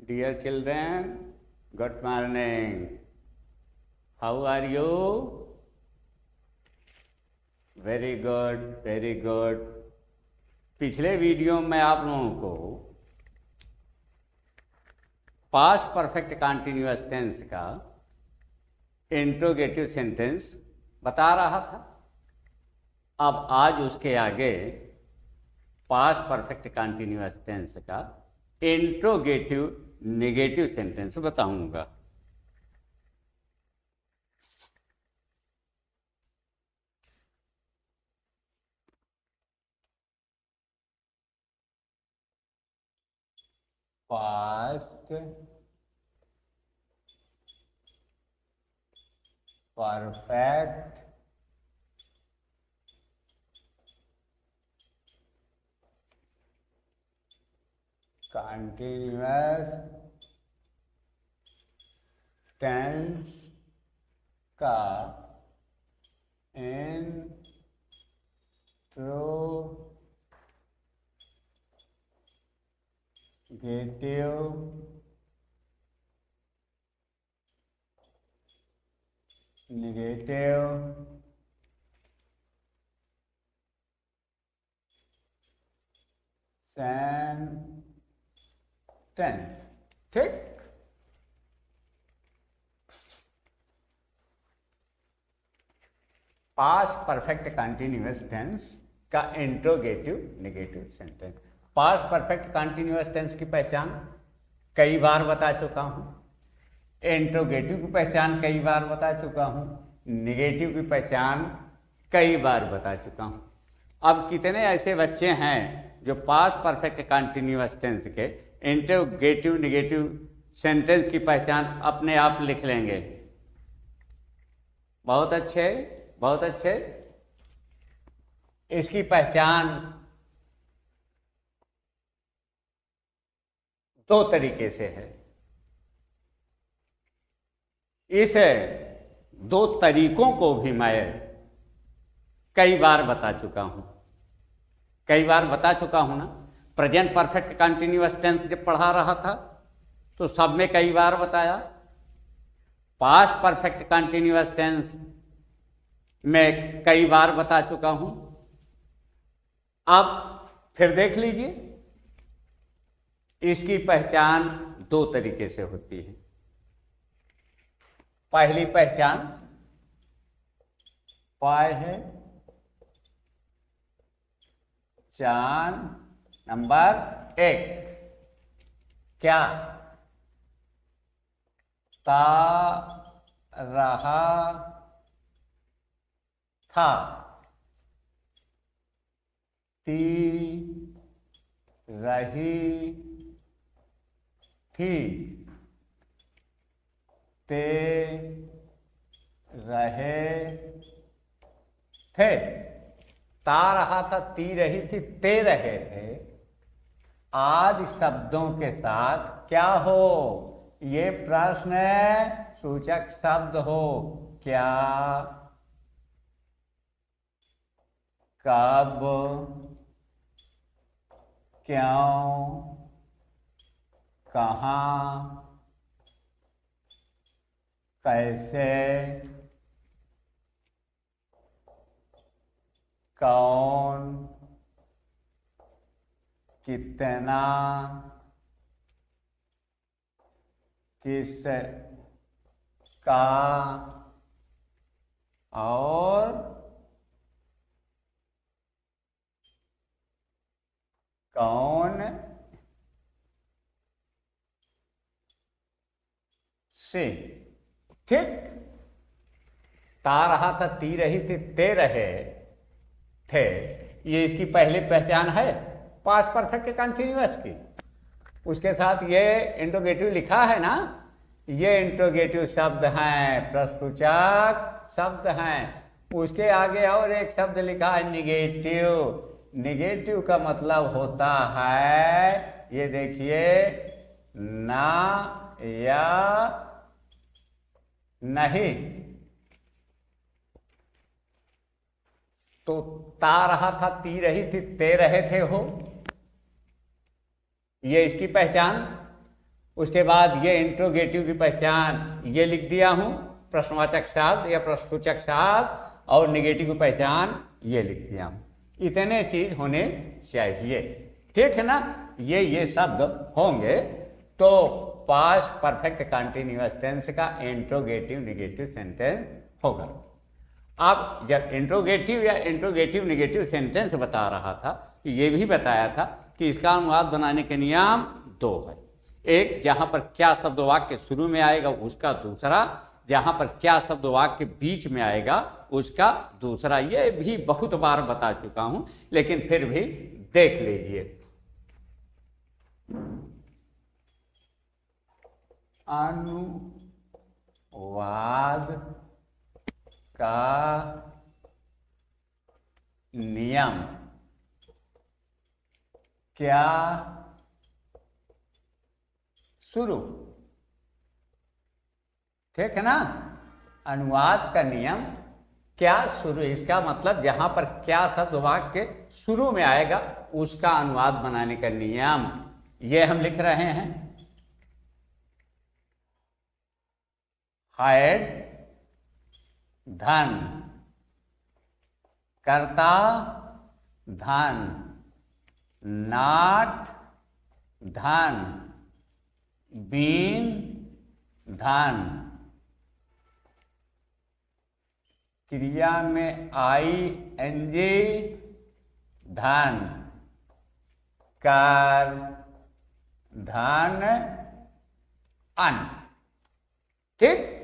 Dear children, good morning. How are you? Very good, very good. पिछले video में आप लोगों को पास्ट परफेक्ट कंटीन्यूअस टेंस का इंट्रोगेटिव सेंटेंस बता रहा था। अब आज उसके आगे पास्ट परफेक्ट कंटीन्यूअस टेंस का इंट्रोगेटिव नेगेटिव सेंटेंस बताऊंगा। पास्ट परफेक्ट कंटीन्यूअस टेंस का इंट्रोगेटिव नेगेटिव सेंटेंस। ठीक, पास्ट परफेक्ट कंटीन्यूअस टेंस का interrogative negative sentence. Past perfect continuous tense की पहचान कई बार बता चुका हूं, इंट्रोगेटिव की पहचान कई बार बता चुका हूं, नेगेटिव की पहचान कई बार बता चुका हूं। अब कितने ऐसे बच्चे हैं जो पास्ट परफेक्ट कंटीन्यूअस टेंस के इंट्रोगेटिव नेगेटिव सेंटेंस की पहचान अपने आप लिख लेंगे? बहुत अच्छे, बहुत अच्छे। इसकी पहचान दो तरीके से है। इस दो तरीकों को भी मैं कई बार बता चुका हूं, कई बार बता चुका हूं ना। प्रेजेंट परफेक्ट कंटीन्यूअस टेंस जब पढ़ा रहा था तो सब में कई बार बताया। पास्ट परफेक्ट कंटीन्यूअस टेंस में कई बार बता चुका हूं। अब फिर देख लीजिए, इसकी पहचान दो तरीके से होती है। पहली पहचान नंबर 1, क्या ता रहा था, ती रही थी, ते रहे थे। ता रहा था, ती रही थी, ते रहे थे। आदि शब्दों के साथ क्या हो? ये प्रश्न सूचक शब्द हो। क्या, कब, क्यों, कहाँ, कैसे, कौन, कितना, किस का और कौन से। ठीक, ता रहा था, ती रही थी, ते रहे थे। ये इसकी पहली पहचान है पास्ट परफेक्ट कंटीन्यूअस की। उसके साथ ये इंट्रोगेटिव लिखा है ना, ये इंट्रोगेटिव शब्द हैं, प्रश्नसूचक शब्द हैं। उसके आगे और एक शब्द लिखा है निगेटिव। निगेटिव का मतलब होता है, ये देखिए, ना या नहीं। तो ता रहा था, ती रही थी, ते रहे थे हो, ये इसकी पहचान। उसके बाद ये इंट्रोगेटिव की पहचान ये लिख दिया हूँ, प्रश्नवाचक शब्द या प्रश्नसूचक शब्द, और निगेटिव की पहचान ये लिख दिया हूँ। इतने चीज होने चाहिए, ठीक है ना। ये शब्द होंगे तो पास्ट परफेक्ट कंटीन्यूअस टेंस का इंट्रोगेटिव निगेटिव सेंटेंस होगा। अब जब इंट्रोगेटिव या इंट्रोगेटिव निगेटिव सेंटेंस बता रहा था, ये भी बताया था कि इसका अनुवाद बनाने के नियम दो है। एक, जहां पर क्या शब्द वाक्य शुरू में आएगा उसका दूसरा, जहां पर क्या शब्द वाक्य बीच में आएगा उसका दूसरा। ये भी बहुत बार बता चुका हूं, लेकिन फिर भी देख लीजिए। अनुवाद का नियम क्या शुरू, ठीक है ना। अनुवाद का नियम क्या शुरू, इसका मतलब जहां पर क्या शब्द वाक्य शुरू में आएगा उसका अनुवाद बनाने का नियम, ये हम लिख रहे हैं। हाइड धन, कर्ता धन, नाट धन, बीन धन, क्रिया में ING धन, कर धन अन, ठीक।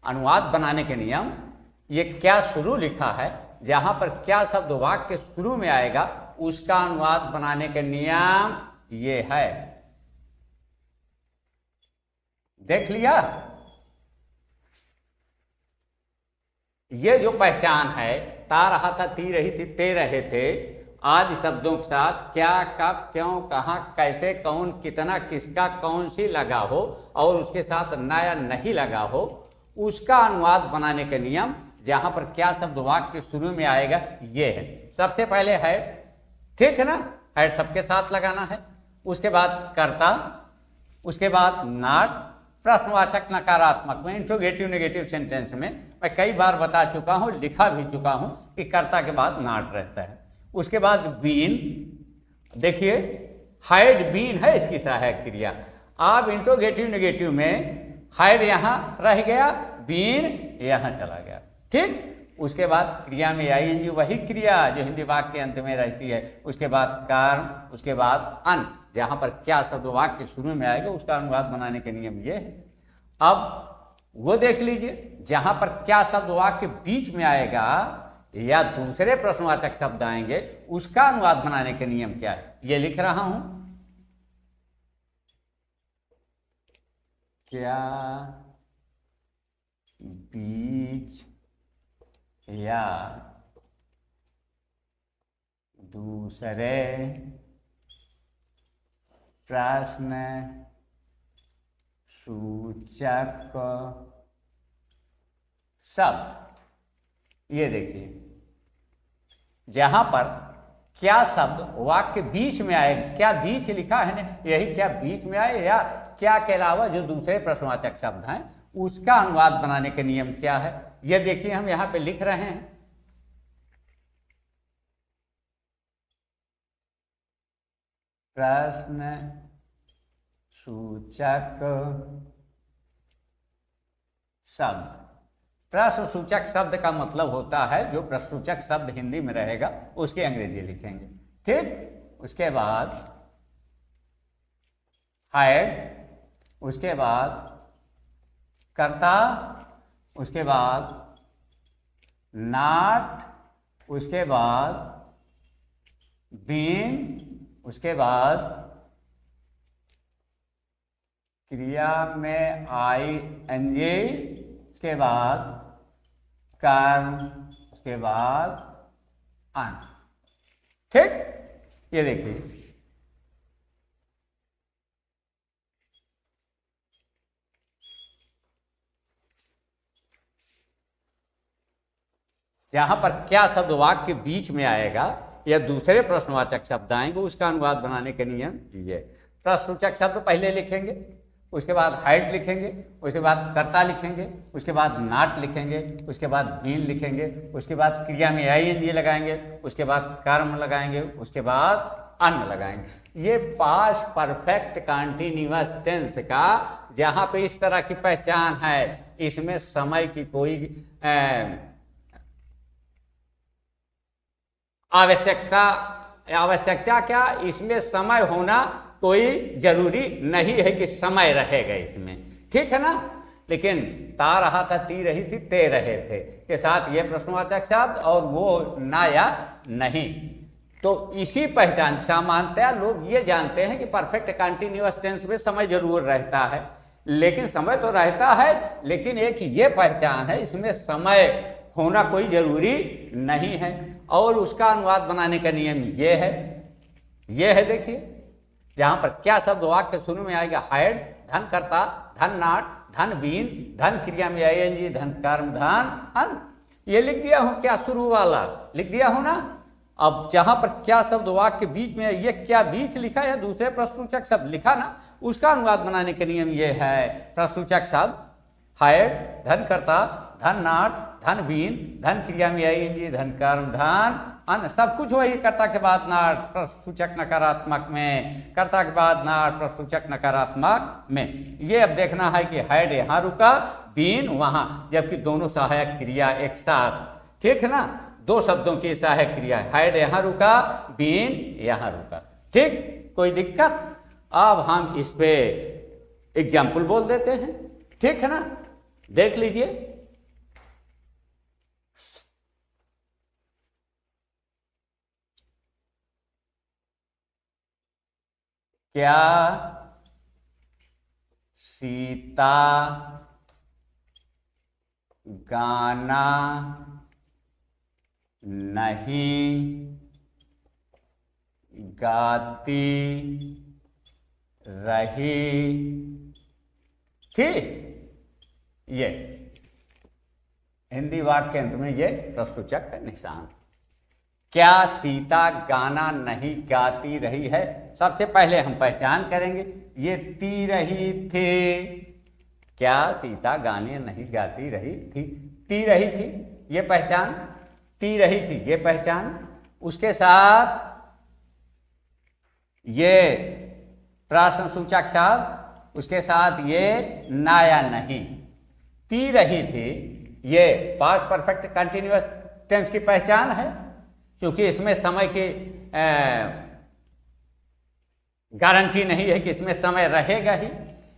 अनुवाद बनाने के नियम, ये क्या शुरू लिखा है, जहां पर क्या शब्द वाक्य शुरू में आएगा उसका अनुवाद बनाने के नियम ये है। देख लिया। ये जो पहचान है, ता रहा था, ती रही थी, ते रहे थे, आदि शब्दों के साथ क्या, कब, क्यों, कहां, कैसे, कौन, कितना, किसका, कौन सी लगा हो और उसके साथ न या नहीं लगा हो, उसका अनुवाद बनाने के नियम, जहां पर क्या शब्द वाक्य शुरू में आएगा ये है। सबसे पहले है, ठीक है ना, हेड सबके साथ लगाना है। उसके बाद कर्ता, उसके बाद नाट, प्रश्नवाचक नकारात्मक में इंट्रोगेटिव नेगेटिव सेंटेंस में मैं कई बार बता चुका हूं, लिखा भी चुका हूं कि कर्ता के बाद नाट रहता है। उसके बाद बीन, देखिए हाइड बीन है इसकी सहायक क्रिया। अब इंट्रोगेटिव नेगेटिव में हाइड यहां रह गया, बीन यहां चला गया, ठीक। उसके बाद क्रिया में ING, वही क्रिया जो हिंदी वाक्य के अंत में रहती है। उसके बाद कर्म, उसके बाद अन, जहां पर क्या शब्द वाक्य शुरू में आएगा उसका अनुवाद बनाने के नियम ये है। अब वो देख लीजिए, जहां पर क्या शब्द वाक्य बीच में आएगा या दूसरे प्रश्नवाचक शब्द आएंगे उसका अनुवाद बनाने के नियम क्या है, ये लिख रहा हूं। क्या बीच या दूसरे प्रश्न सूचक शब्द, ये देखिए जहां पर क्या शब्द वाक्य बीच में आए, क्या बीच लिखा है ना, यही क्या बीच में आए या क्या के अलावा जो दूसरे प्रश्नवाचक शब्द हैं उसका अनुवाद बनाने के नियम क्या है, ये देखिए हम यहां पे लिख रहे हैं। प्रश्न सूचक शब्द, प्रश्न सूचक शब्द का मतलब होता है जो प्रश्नसूचक शब्द हिंदी में रहेगा उसकी अंग्रेजी लिखेंगे, ठीक। उसके बाद हाइड, उसके बाद कर्ता, उसके बाद नाट, उसके बाद बीन, उसके बाद क्रिया में ING, उसके बाद कर्म, उसके बाद अन, ठीक। ये देखिए जहां पर क्या शब्द वाक्य बीच में आएगा या दूसरे प्रश्नवाचक शब्द आएंगे उसका अनुवाद बनाने के नियम ये। प्रश्नसूचक शब्द पहले लिखेंगे, उसके बाद हाइड लिखेंगे, उसके बाद कर्ता लिखेंगे, उसके बाद नाट लिखेंगे, उसके बाद बीन लिखेंगे, उसके बाद क्रिया में आईएनजी लगाएंगे, उसके बाद कर्म लगाएंगे, उसके बाद अन्न लगाएंगे। ये पास्ट परफेक्ट कंटीन्यूअस टेंस का जहां पे इस तरह की पहचान है, इसमें समय की कोई आवश्यकता क्या, इसमें समय होना कोई जरूरी नहीं है कि समय रहेगा इसमें, ठीक है ना। लेकिन ता रहा था, ती रही थी, ते रहे थे के साथ ये प्रश्नवाचक शब्द और वो ना या नहीं। तो इसी पहचान सामान्यतया लोग ये जानते हैं कि परफेक्ट कंटीन्यूअस टेंस में समय जरूर रहता है, लेकिन समय तो रहता है, लेकिन एक ये पहचान है इसमें समय होना कोई जरूरी नहीं है। और उसका अनुवाद बनाने का नियम ये है देखिए, जहां पर क्या शब्द वाक्य शुरू में आएगा, हायर्ड, धन कर्ता, धन नाट, धन बीन, धन क्रिया में आईएनजी, धन कर्म, धन अन्न, ये लिख दिया हूं, क्या शुरू वाला लिख दिया हूं ना। अब जहां पर क्या शब्द वाक्य बीच में, ये क्या बीच लिखा है, दूसरे प्रश्नसूचक शब्द लिखा ना, उसका अनुवाद बनाने का नियम ये है, प्रश्नसूचक शब्द हायर्ड, धन कर्ता, धन नाट, धन बीन, धन क्रिया में आईएनजी, धन कर्म, धन अन्न, सब कुछ वही, कर्ता के बाद नाट, प्रश्नसूचक नकारात्मक में, कर्ता के बाद नाट, प्रश्नसूचक नकारात्मक में। ये अब देखना है कि हायर्ड यहां रुका, बीन वहां, जबकि दोनों सहायक क्रिया एक साथ, ठीक है ना, दो शब्दों की सहायक क्रिया है, हायर्ड यहां रुका, बीन यहां रुका, ठीक, कोई दिक्कत। अब हम इस पे एग्जाम्पल बोल देते हैं, ठीक है ना, देख लीजिए। क्या सीता गाना नहीं गाती रही थी? ये हिंदी वाक्य अंत में ये प्रश्नसूचक का निशान। क्या सीता गाना नहीं गाती रही है? सबसे पहले हम पहचान करेंगे, ये ती रही थी, क्या सीता गाने नहीं गाती रही थी, ती रही थी, ये पहचान, ती रही थी, ये पहचान, उसके साथ ये प्रश्नसूचक शब्द, उसके साथ ये ना या नहीं, ती रही थी, ये पास्ट परफेक्ट कंटिन्यूअस टेंस की पहचान है, क्योंकि इसमें समय की गारंटी नहीं है कि इसमें समय रहेगा ही,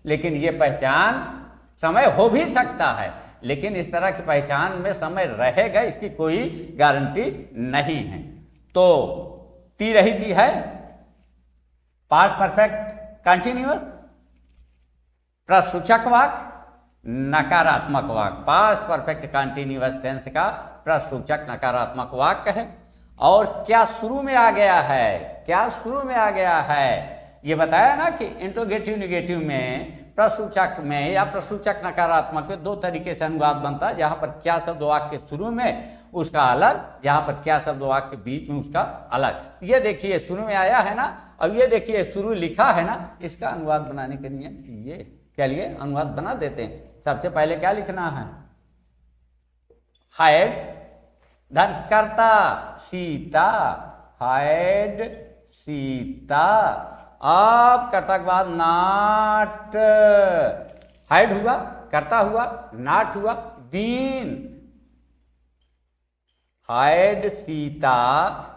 लेकिन ये पहचान, समय हो भी सकता है, लेकिन इस तरह की पहचान में समय रहेगा इसकी कोई गारंटी नहीं है। तो ती रही थी है पास्ट परफेक्ट कंटिन्यूअस, प्रश्नसूचक वाक्य, नकारात्मक वाक्य, पास्ट परफेक्ट कंटिन्यूअस टेंस का प्रश्नसूचक नकारात्मक वाक्य है। और क्या शुरू में आ गया है, क्या शुरू में आ गया है, ये बताया ना कि इंट्रोगेटिव निगेटिव में, प्रश्नसूचक में या प्रश्नसूचक नकारात्मक में दो तरीके से अनुवाद बनता है, जहां पर क्या शब्द वाक्य शुरू में उसका अलग, जहां पर क्या शब्द वाक्य बीच में उसका अलग। ये देखिए शुरू में आया है ना, अब ये देखिए शुरू लिखा है ना, इसका अनुवाद बनाने के लिए ये चलिए अनुवाद बना देते हैं। सबसे पहले क्या लिखना है, हायड, धन कर्ता सीता, हायड सीता, अब कर्ता के बाद नाट, हाइड हुआ, कर्ता हुआ, नाट हुआ, been, had Sita,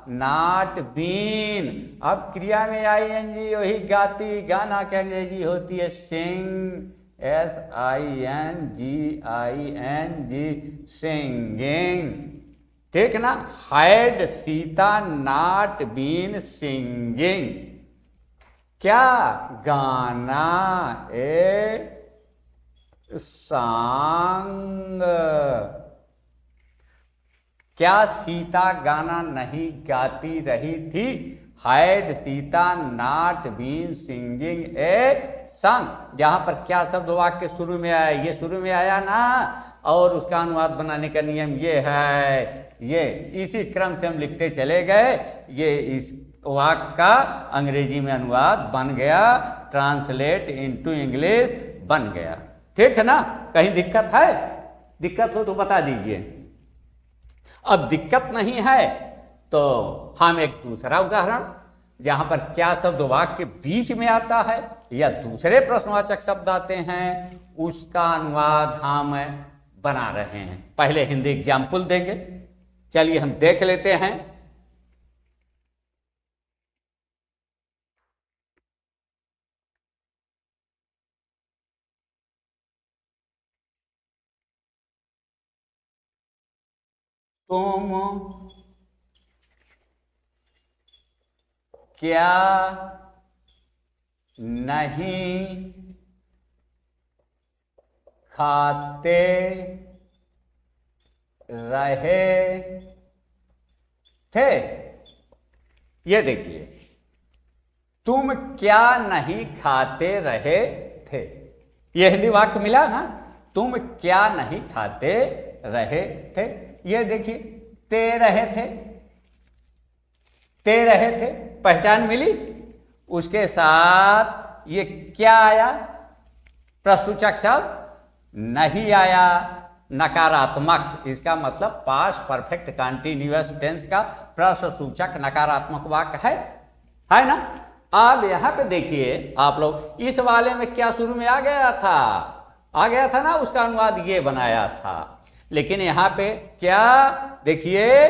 not been. अब क्रिया में आईएनजी, वही गाती, गाना की अंग्रेजी होती है सिंग, SINGING, सिंगिंग, ठीक ना, had Sita, not been, singing. क्या गाना, ए सांग, क्या सीता गाना नहीं गाती रही थी, had Sita not been singing a song. जहां पर क्या शब्द वाक्य शुरू में आया, ये शुरू में आया ना, और उसका अनुवाद बनाने का नियम ये है, ये इसी क्रम से हम लिखते चले गए, ये इस वाक्य का अंग्रेजी में अनुवाद बन गया, ट्रांसलेट इनटू इंग्लिश बन गया। ठीक है ना? कहीं दिक्कत है? दिक्कत हो तो बता दीजिए। अब दिक्कत नहीं है तो हम एक दूसरा उदाहरण, जहां पर क्या शब्द वाक्य के बीच में आता है या दूसरे प्रश्नवाचक शब्द आते हैं, उसका अनुवाद हम बना रहे हैं। पहले हिंदी एग्जाम्पल देंगे, चलिए हम देख लेते हैं। तुम क्या नहीं खाते रहे थे? ये देखिए, तुम क्या नहीं खाते रहे थे, ये हिंदी वाक्य मिला ना, तुम क्या नहीं खाते रहे थे। ये देखिए, ते रहे थे, ते रहे थे, पहचान मिली। उसके साथ ये क्या आया? प्रश्नसूचक शब्द नहीं आया, नकारात्मक। इसका मतलब पास्ट परफेक्ट कंटीन्यूअस टेंस का प्रश्नसूचक नकारात्मक वाक्य है ना? अब यहां पे देखिए आप लोग, इस वाले में क्या शुरू में आ गया था ना, उसका अनुवाद ये बनाया था। लेकिन यहां पे क्या देखिए,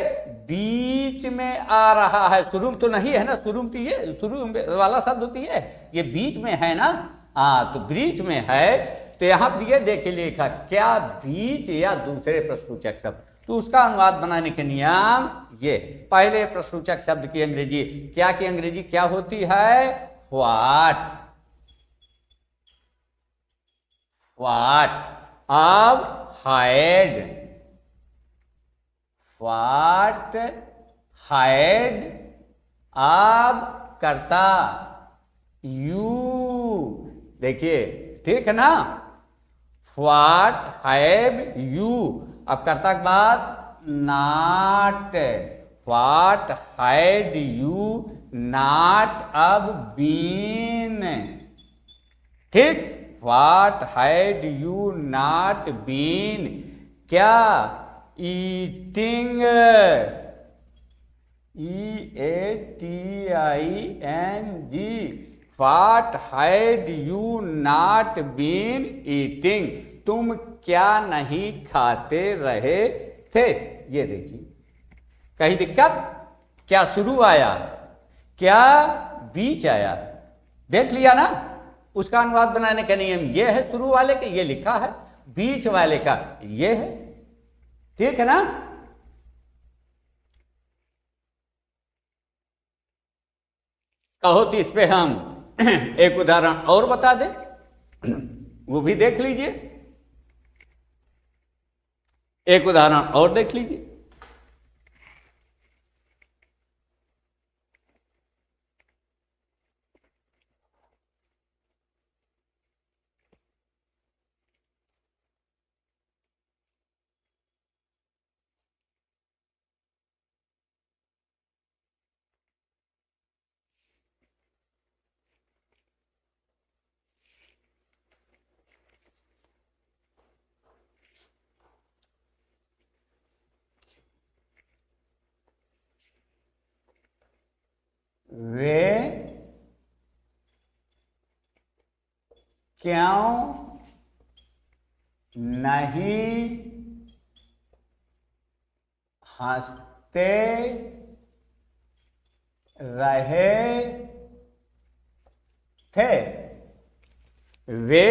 बीच में आ रहा है, शुरू तो नहीं है ना, शुरू तो ये शुरू वाला शब्द होती है, ये बीच में है ना, हाँ, तो बीच में है, तो यहां ये देखिए लिखा क्या बीच या दूसरे प्रश्नसूचक शब्द, तो उसका अनुवाद बनाने के नियम ये, पहले प्रश्नसूचक शब्द की अंग्रेजी क्या, की अंग्रेजी क्या होती है? व्हाट। अब हाइड, व्हाट हाइड। अब करता यू, देखिए ठीक है ना, व्हाट हैव यू। अब करता के बाद not, what had you not अब बीन, ठीक, what had you not been क्या? Eating, EATING, what had you not been eating, तुम क्या नहीं खाते रहे थे। ये देखिए, कहीं दिक्कत? क्या शुरू आया, क्या बीच आया, देख लिया ना? उसका अनुवाद बनाने का नियम ये है, शुरू वाले का ये लिखा है, बीच वाले का ये है, ठीक है ना? कहो तो इस पे हम एक उदाहरण और बता दें, वो भी देख लीजिए, एक उदाहरण और देख लीजिए। वे क्यों नहीं हंसते रहे थे? वे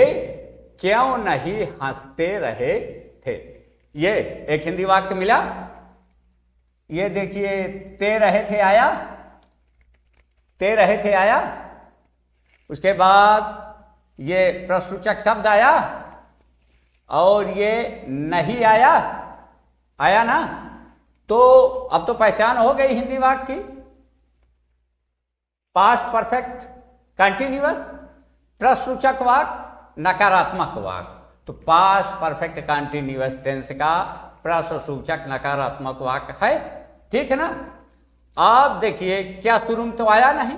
क्यों नहीं हंसते रहे थे। ये एक हिंदी वाक्य मिला। ये देखिए, ते रहे थे आया, ते रहे थे आया, उसके बाद ये प्रश्नसूचक शब्द आया और ये नहीं आया, आया ना। तो अब तो पहचान हो गई हिंदी वाक्य की, पास्ट परफेक्ट कंटिन्यूअस, प्रश्नसूचक वाक्य, नकारात्मक वाक्य। तो पास्ट परफेक्ट कंटिन्यूअस टेंस का प्रश्नसूचक नकारात्मक वाक्य है, ठीक है ना। आप देखिए क्या शुरू में तो आया नहीं,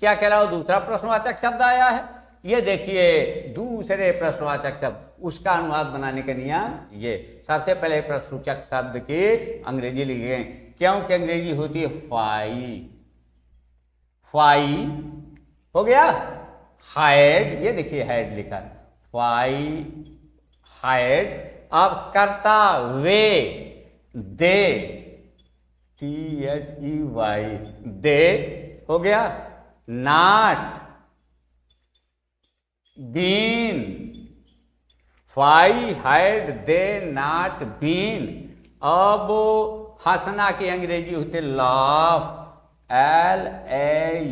क्या कहलाओ दूसरा प्रश्नवाचक शब्द आया है। ये देखिए दूसरे प्रश्नवाचक शब्द, उसका अनुवाद बनाने का नियम ये, सबसे पहले प्रश्नसूचक शब्द की अंग्रेजी लिखे, क्योंकि अंग्रेजी होती है फाई, फाई हो गया, हाइड, ये देखिए हाइड लिखा, फाई हाइड। अब कर्ता वे, दे, THEY, दे हो गया, not, been, why had they not been. अब हंसना की अंग्रेजी होती laugh, LAUGHING,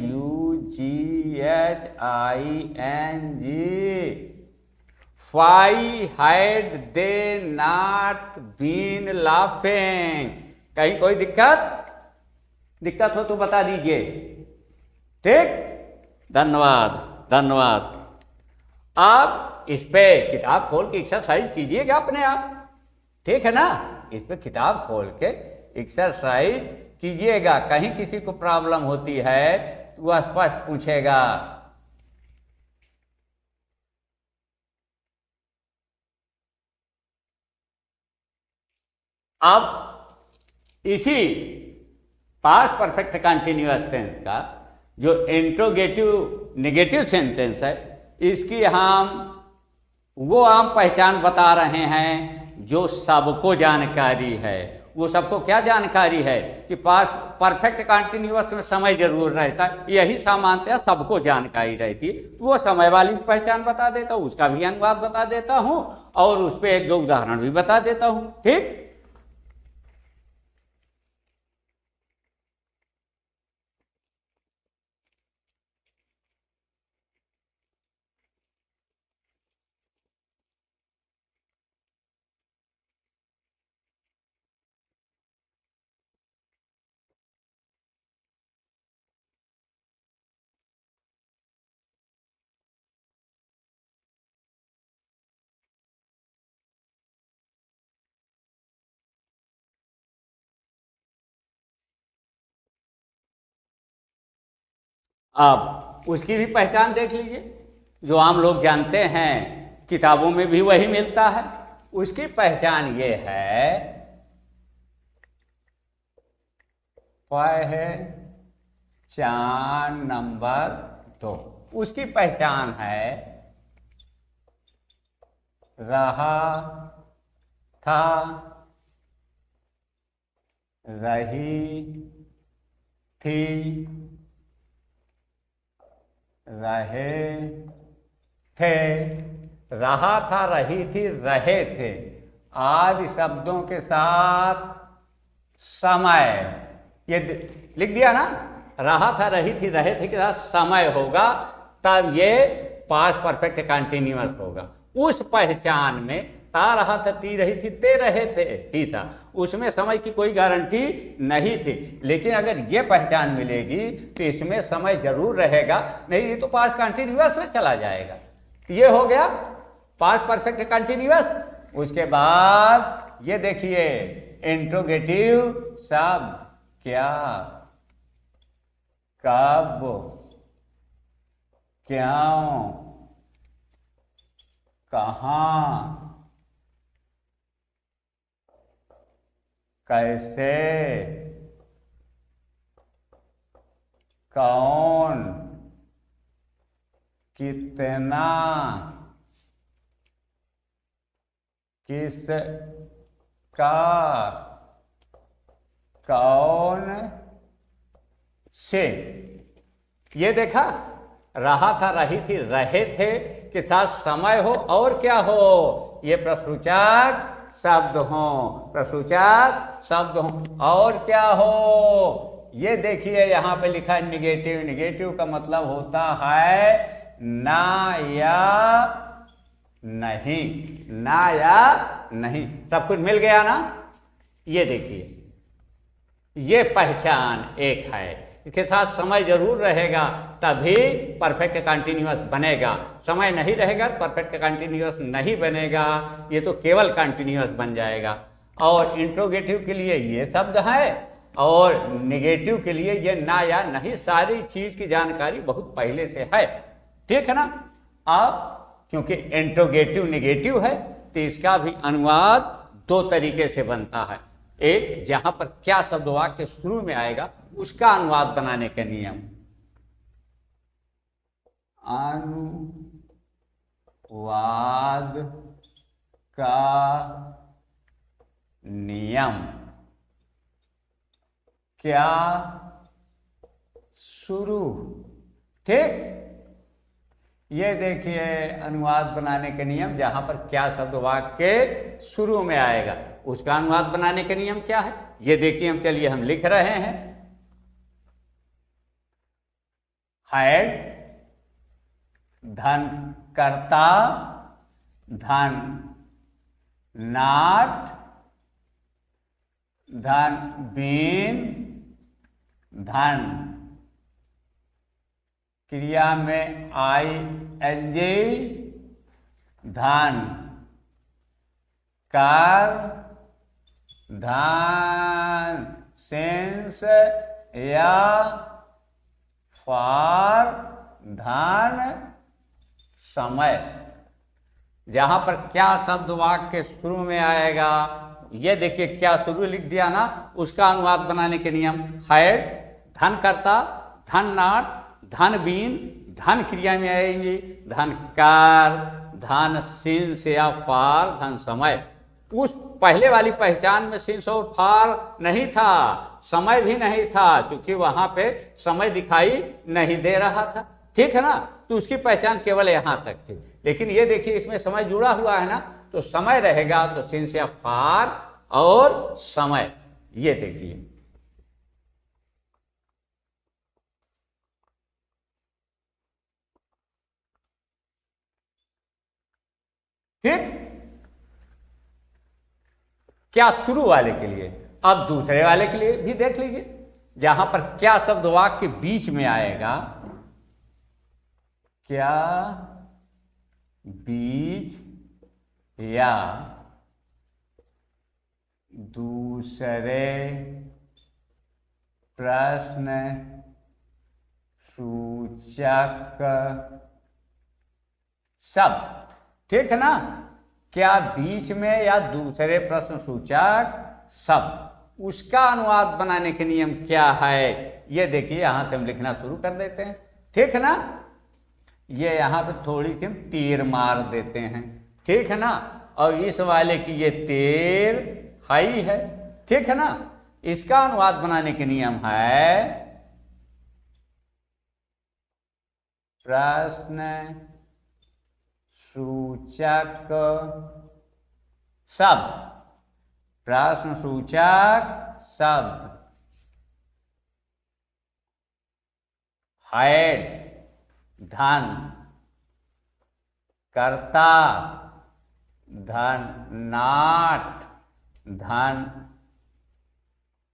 why had they not been laughing. कहीं कोई दिक्कत हो तो बता दीजिए, ठीक। धन्यवाद धन्यवाद। आप इस पे किताब खोल के एक्सरसाइज कीजिएगा अपने आप, ठीक है ना। इस पे किताब खोल के एक्सरसाइज कीजिएगा, कहीं किसी को प्रॉब्लम होती है तो वह स्पष्ट पूछेगा। अब इसी पास्ट परफेक्ट कंटिन्यूअस टेंस का जो इंट्रोगेटिव नेगेटिव सेंटेंस है, इसकी हम पहचान बता रहे हैं जो सबको जानकारी है। वो सबको क्या जानकारी है कि पास्ट परफेक्ट कंटिन्यूअस में समय जरूर रहता है, यही सामान्यतः सबको जानकारी रहती है। वो समय वाली पहचान बता देता हूँ, उसका भी अनुवाद बता देता हूँ और उस पर एक दो उदाहरण भी बता देता हूँ, ठीक। अब उसकी भी पहचान देख लीजिए, जो आम लोग जानते हैं, किताबों में भी वही मिलता है। उसकी पहचान ये है, पहचान नंबर 2, उसकी पहचान है रहा था, रही थी, रहे थे। रहा था, रही थी, रहे थे आदि शब्दों के साथ समय, ये लिख दिया ना, रहा था, रही थी, रहे थे के साथ समय होगा, तब ये पास्ट परफेक्ट कंटिन्यूअस होगा। उस पहचान में ता रहा था, ती रही थी, ते रहे थे ही था, उसमें समय की कोई गारंटी नहीं थी। लेकिन अगर ये पहचान मिलेगी तो इसमें समय जरूर रहेगा, नहीं ये तो पास्ट कंटिन्यूअस में चला जाएगा। ये हो गया पास्ट परफेक्ट कंटिन्यूअस। उसके बाद ये देखिए इंट्रोगेटिव शब्द, क्या, कब, क्यों, कहाँ, कैसे, कौन, कितना, किसका, कौन से। ये देखा, रहा था, रही थी, रहे थे के साथ समय हो और क्या हो, ये प्रश्नसूचक शब्द हो, प्रश्नसूचक शब्द हो और क्या हो। ये देखिए यहाँ पे लिखा है निगेटिव। निगेटिव का मतलब होता है ना या नहीं, ना या नहीं। सब कुछ मिल गया ना। ये देखिए, ये पहचान एक है इसके साथ समय जरूर रहेगा तभी परफेक्ट कंटिन्यूअस बनेगा। समय नहीं रहेगा परफेक्ट कंटिन्यूअस नहीं बनेगा, ये तो केवल कंटिन्यूअस बन जाएगा। और इंट्रोगेटिव के लिए ये शब्द है और निगेटिव के लिए ये ना या नहीं, सारी चीज की जानकारी बहुत पहले से है, ठीक है ना। अब क्योंकि इंट्रोगेटिव निगेटिव है तो इसका भी अनुवाद दो तरीके से बनता है। एक, जहां पर क्या शब्द वाक्य शुरू में आएगा उसका अनुवाद बनाने के नियम, अनुवाद का नियम, क्या शुरू, ठीक। ये देखिए अनुवाद बनाने के नियम, जहां पर क्या शब्द वाक्य शुरू में आएगा उसका अनुवाद बनाने के नियम क्या है, ये देखिए। हम चलिए हम लिख रहे हैं, हैड धन कर्ता, धन नॉट, धन बीन, धन क्रिया में ING, धन कर, धन सिंस या फॉर, धन समय। जहां पर क्या शब्द वाक्य शुरू में आएगा, ये देखिए क्या शुरू लिख दिया ना, उसका अनुवाद बनाने के नियम, हैड धन कर्ता, धन नॉट, धन बीन, धन क्रिया में आएंगे, धन कार, धन सिंस या फार, धन समय। उस पहले वाली पहचान में सिंस और फार नहीं था, समय भी नहीं था, क्योंकि वहां पे समय दिखाई नहीं दे रहा था, ठीक है ना। तो उसकी पहचान केवल यहां तक थी। लेकिन ये देखिए इसमें समय जुड़ा हुआ है ना, तो समय रहेगा तो सिंस या फार और समय, ये देखिए। ठीक, क्या शुरू वाले के लिए। अब दूसरे वाले के लिए भी देख लीजिए, जहां पर क्या शब्द वाक्य बीच में आएगा, क्या बीच या दूसरे प्रश्न सूचक शब्द, ठीक है ना। क्या बीच में या दूसरे प्रश्न सूचक शब्द, उसका अनुवाद बनाने के नियम क्या है, ये देखिए। यहां से हम लिखना शुरू कर देते हैं, ठीक है ना। ये यहां पे थोड़ी सी हम तीर मार देते हैं, ठीक है ना। और इस वाले की ये तीर हाई है, ठीक है ना। इसका अनुवाद बनाने के नियम है प्रश्न सूचक शब्द, प्रश्न सूचक शब्द, हैड धन कर्ता, धन नॉट, धन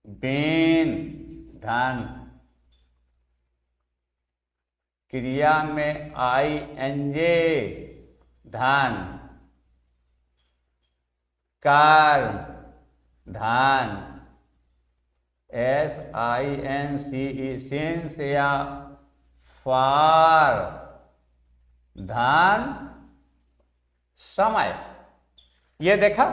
बीन, धन क्रिया में ING, धन कर्म, धन SINCE सिंस या फार, धन समय। ये देखा,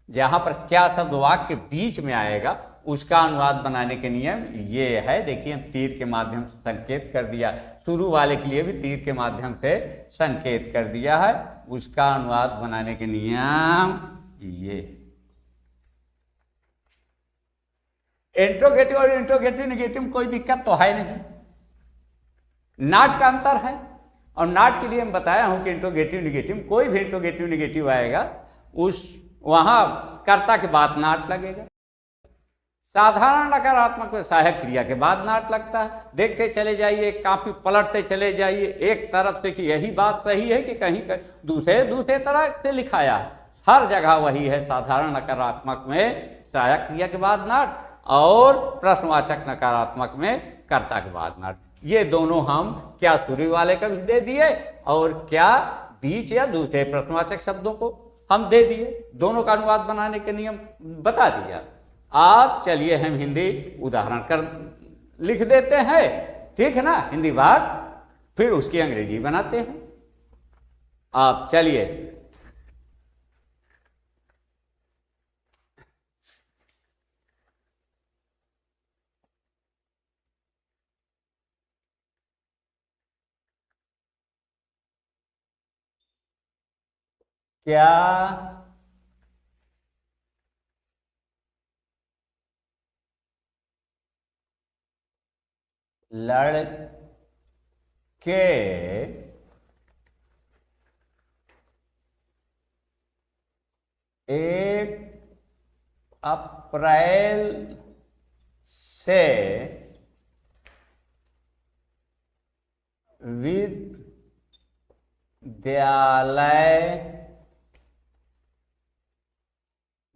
जहां पर क्या शब्द वाक्य बीच में आएगा उसका अनुवाद बनाने के नियम ये है। देखिए हम तीर के माध्यम से संकेत कर दिया, शुरू वाले के लिए भी तीर के माध्यम से संकेत कर दिया है, उसका अनुवाद बनाने के नियम ये। इंट्रोगेटिव और इंट्रोगेटिव निगेटिव में कोई दिक्कत तो है नहीं, नॉट का अंतर है। और नॉट के लिए हम बताया हूं कि इंट्रोगेटिव निगेटिव, कोई भी इंट्रोगेटिव निगेटिव आएगा उस वहां कर्ता के बाद नॉट लगेगा। साधारण नकारात्मक में सहायक क्रिया के बाद नॉट लगता है। देखते चले जाइए, काफी पलटते चले जाइए एक तरफ से कि यही बात सही है कि कहीं दूसरे तरह से लिखाया है। हर जगह वही है, साधारण नकारात्मक में सहायक क्रिया के बाद नॉट और प्रश्नवाचक नकारात्मक में कर्ता के बाद नट। ये दोनों हम क्या शुरू वाले का भी दे दिए और क्या बीच या दूसरे प्रश्नवाचक शब्दों को हम दे दिए। दोनों का अनुवाद बनाने के नियम बता दिया। आप चलिए हम हिंदी उदाहरण कर लिख देते हैं, ठीक है ना, हिंदी वाक्य, फिर उसकी अंग्रेजी बनाते हैं। आप चलिए क्या लड़के एक अप्रैल से विद्यालय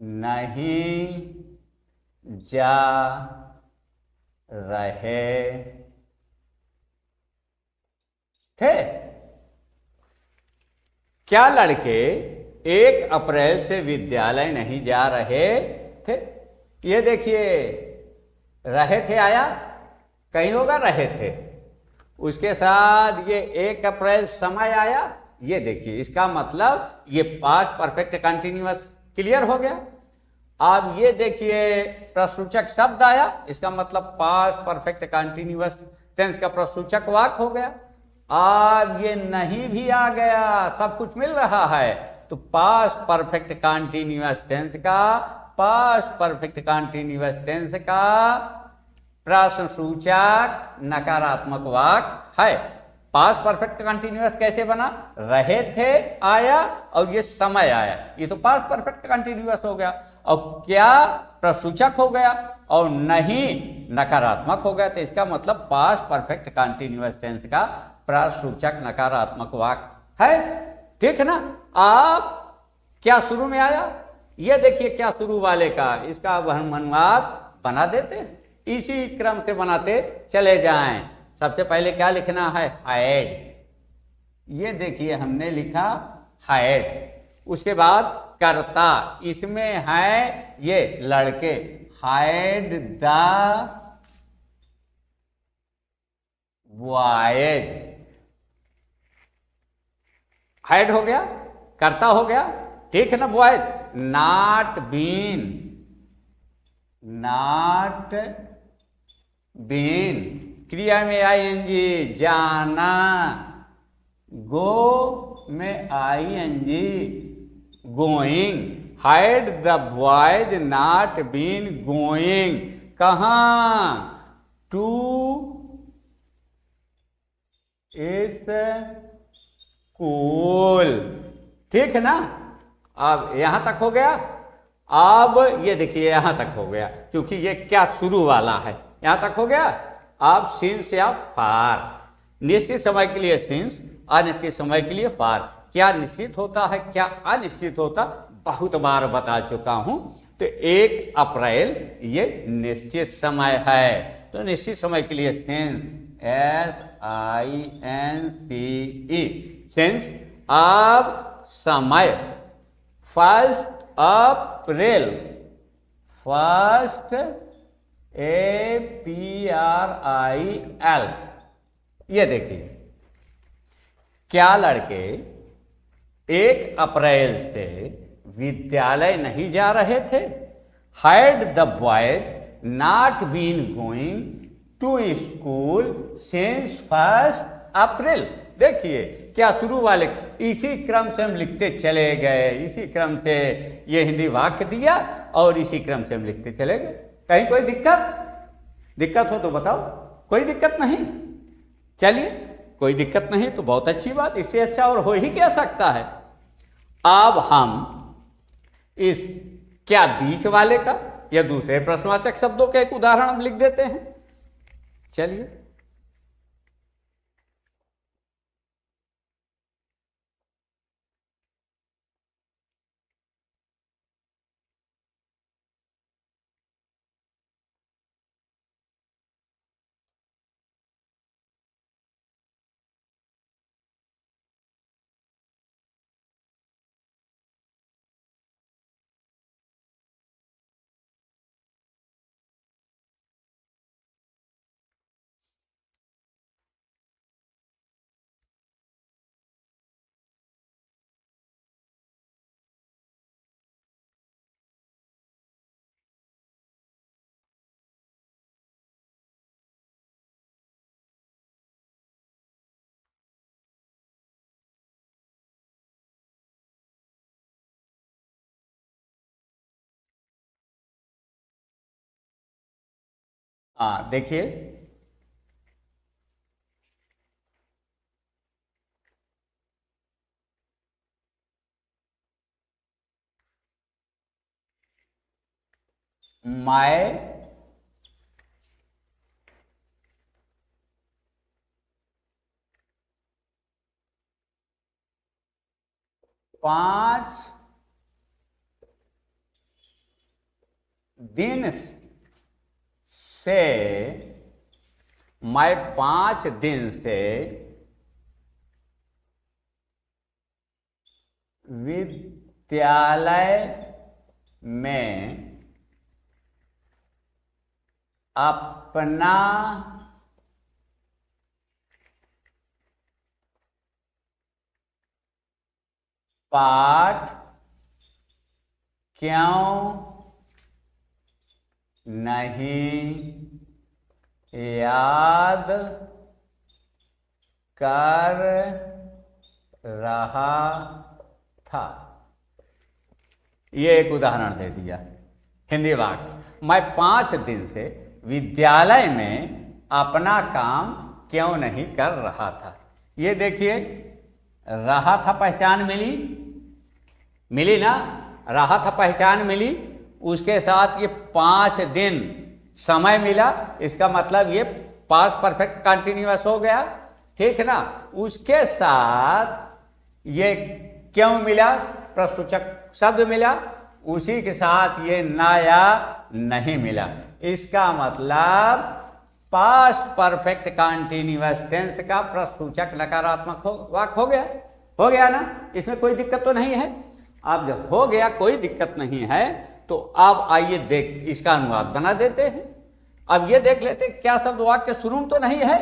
नहीं जा रहे थे। क्या लड़के 1 अप्रैल से विद्यालय नहीं जा रहे थे? ये देखिए, रहे थे आया, कहीं होगा रहे थे, उसके साथ ये 1 अप्रैल समय आया। ये देखिए, इसका मतलब ये पास्ट परफेक्ट कंटिन्यूअस क्लियर हो गया। अब ये देखिए, प्रश्नसूचक शब्द आया, इसका मतलब पास्ट परफेक्ट कंटिन्यूअस टेंस का प्रश्नसूचक वाक्य हो गया। अब ये नहीं भी आ गया, सब कुछ मिल रहा है, तो पास्ट परफेक्ट कंटिन्यूअस टेंस का प्रश्नसूचक नकारात्मक वाक्य है। पास्ट परफेक्ट कंटिन्यूअस कैसे बना? रहे थे आया और ये समय आया, ये तो पास्ट परफेक्ट कंटिन्यूअस हो गया। और क्या प्रश्नसूचक हो गया और नहीं नकारात्मक हो गया, तो इसका मतलब पास्ट परफेक्ट कंटिन्यूअस टेंस का प्रश्नसूचक नकारात्मक वाक्य है, ठीक है ना। आप क्या शुरू में आया, ये देखिए क्या शुरू वाले का, इसका हम अनुवाद बना देते हैं, इसी क्रम से बनाते चले जाएं। सबसे पहले क्या लिखना है? हाइड। ये देखिए हमने लिखा हाइड। उसके बाद कर्ता, इसमें है ये लड़के, हाइड द बॉयज। हाइड हो गया, कर्ता हो गया, ठीक है ना। बॉयज, नॉट बीन क्रिया में आईएनजी, जाना, गो में ING, going. Had the boys not been going, कहाँ? टू स्कूल, ठीक है ना। अब यहां तक हो गया। अब ये देखिए यहां तक हो गया, क्योंकि ये क्या शुरू वाला है, यहां तक हो गया। अब सिंस या फार, निश्चित समय के लिए सिंस, अनिश्चित समय के लिए फार। क्या निश्चित होता है, क्या अनिश्चित होता, बहुत बार बता चुका हूं। तो 1 अप्रैल ये निश्चित समय है, तो निश्चित समय के लिए सिंस, SINCE, सिंस। अब समय 1 अप्रैल, 1 APRIL। ये देखिए, क्या लड़के 1 अप्रैल से विद्यालय नहीं जा रहे थे? Had the boys not been going to school since 1 April. देखिए क्या शुरू वाले, इसी क्रम से हम लिखते चले गए, इसी क्रम से ये हिंदी वाक्य दिया और इसी क्रम से हम लिखते चले गए। कहीं कोई दिक्कत हो तो बताओ, कोई दिक्कत नहीं। चलिए, कोई दिक्कत नहीं तो बहुत अच्छी बात, इससे अच्छा और हो ही क्या सकता है। अब हम इस क्या बीच वाले का या दूसरे प्रश्नवाचक शब्दों का एक उदाहरण हम लिख देते हैं। चलिए देखिए, मैं 5 दिन से, मैं 5 दिन से विद्यालय में अपना पाठ क्यों नहीं याद कर रहा था। ये एक उदाहरण दे दिया, हिंदी वाक्य। मैं 5 दिन से विद्यालय में अपना काम क्यों नहीं कर रहा था। ये देखिए, रहा था पहचान मिली ना, रहा था पहचान मिली, उसके साथ ये 5 दिन समय मिला, इसका मतलब ये पास्ट परफेक्ट कंटिन्यूअस हो गया, ठीक ना। उसके साथ ये क्यों मिला, प्रश्नसूचक शब्द मिला, उसी के साथ ये ना या नहीं मिला। इसका मतलब पास्ट परफेक्ट कंटिन्यूअस टेंस का प्रश्नसूचक नकारात्मक वाक्य हो गया ना। इसमें कोई दिक्कत तो नहीं है। अब जब हो गया, कोई दिक्कत नहीं है, तो अब आइए देख इसका अनुवाद बना देते हैं। अब ये देख लेते हैं क्या शब्द वाक्य शुरू में तो नहीं है,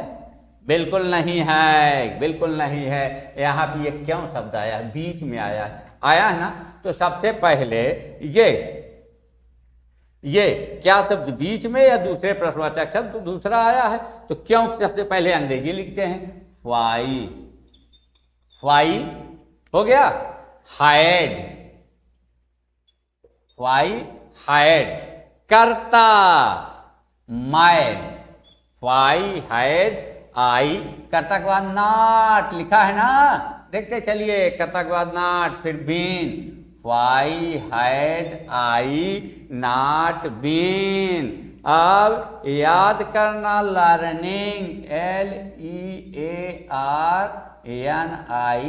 बिल्कुल नहीं है, बिल्कुल नहीं है। यहाँ पे ये क्यों शब्द आया, बीच में आया है ना। तो सबसे पहले ये क्या शब्द बीच में या दूसरे प्रश्नवाचक शब्द तो दूसरा आया है, तो क्यों सबसे पहले अंग्रेजी लिखते हैं, वाई हो गया, हाइड करता, मैं वाई हाइड आई, कर्ता के बाद नॉट लिखा है ना, देखते चलिए, कर्ता के बाद नॉट, फिर been, why had I not been. अब याद करना, learning,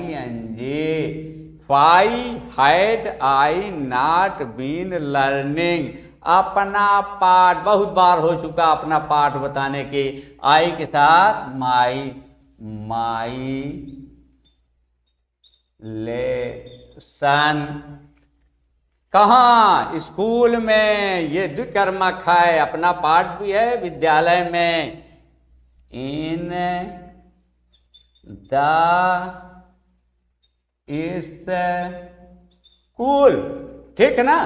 LEARNING, why had I not been learning. अपना पाठ बहुत बार हो चुका, अपना पाठ बताने के, आई के साथ माई लेसन। कहाँ, स्कूल में, ये द्विकर्मक है, अपना पाठ भी है, विद्यालय में, इन द स्कूल, ठीक ना।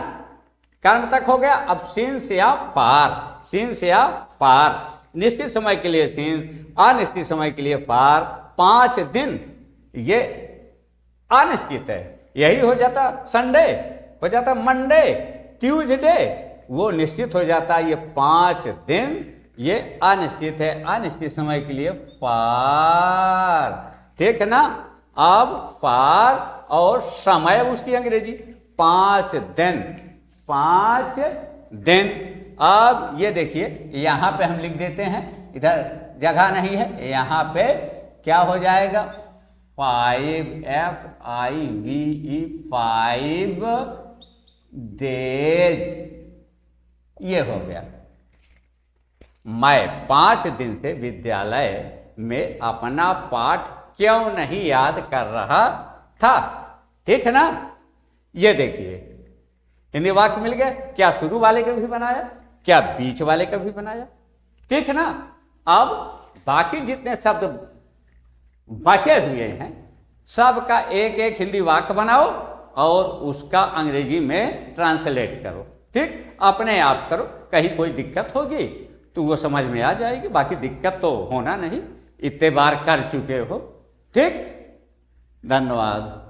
कर्म तक हो गया। अब सिंस या फार, निश्चित समय के लिए सिंस, अनिश्चित समय के लिए फार। 5 दिन ये अनिश्चित है, यही हो जाता संडे, हो जाता मंडे, ट्यूसडे, वो निश्चित हो जाता। ये 5 दिन ये अनिश्चित है, अनिश्चित समय के लिए फार, ठीक है ना। अब फार और समय उसकी अंग्रेजी, 5 दिन। अब ये देखिए, यहाँ पे हम लिख देते हैं, इधर जगह नहीं है, यहाँ पे क्या हो जाएगा, 5 डेज, ये हो गया। मैं 5 दिन से विद्यालय में अपना पाठ क्यों नहीं याद कर रहा था, ठीक है ना। ये देखिए, हिंदी वाक्य मिल गया। क्या शुरू वाले का भी बनाया, क्या बीच वाले का भी बनाया, ठीक है ना। अब बाकी जितने शब्द बचे हुए हैं, सबका एक एक हिंदी वाक्य बनाओ और उसका अंग्रेजी में ट्रांसलेट करो, ठीक, अपने आप करो। कहीं कोई दिक्कत होगी तो वो समझ में आ जाएगी, बाकी दिक्कत तो होना नहीं, इतने बार कर चुके हो, ठीक। धन्यवाद।